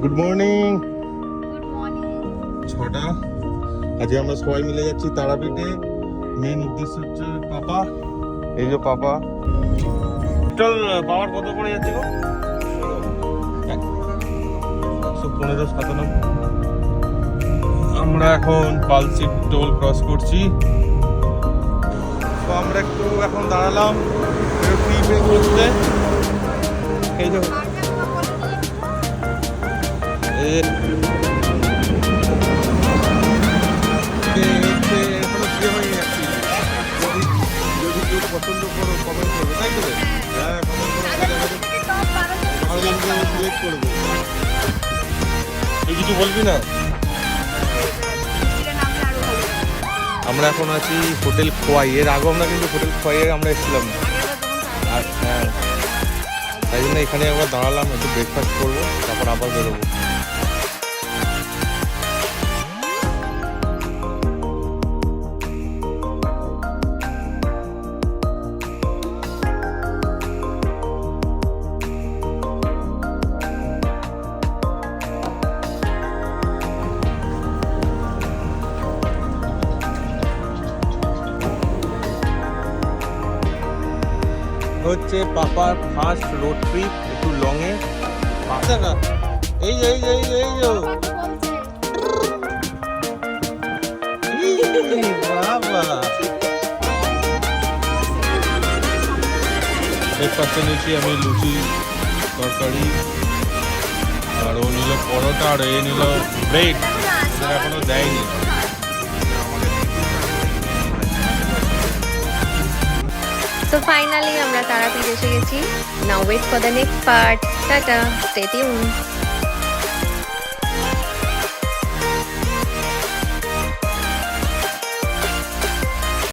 Good morning. Good morning. 6টা। আজকে আমরা সবাই মিলে যাচ্ছি তারাপীঠে। মেন উদ্দেশ্য হচ্ছে পাপা, এই যে পাপা। চল, পাওয়ার কত করে যাচ্ছে গো? 115-97। আমরা এখন পালসিট টোল ক্রস করছি। তো আমরা একটু এখন দাঁড়ালাম ফ্রি পে করতে। এই যে পছন্দ করো কমেন্ট করবে, তাই তো? হ্যাঁ, কমেন্ট করে সিলেক্ট করবো। তুই কিছু বলবি না? আমরা এখন আছি হোটেল খোয়াই। এর আগে আমরা কিন্তু হোটেল খোয়াইয়ে আমরা এসেছিলাম না। আর হ্যাঁ, তাই জন্য এখানে একবার দাঁড়ালাম, একটু ব্রেকফাস্ট করবো, তারপর আবার বেরোবো। হচ্ছে পাপার ফার্স্ট রোড ট্রিপ, একটু লং এ। না, এই যে এই যে এই যে এই যে বাবা, ব্রেকফাস্টে নিয়েছি আমি লুচি তরকারি, আর ও নিল পরোটা, আর এ নিল ব্রেড। এখনো দেয়নি। So finally আমরা তারাপীঠ এসে গেছি. Now wait for the next part. Tata, stay tuned.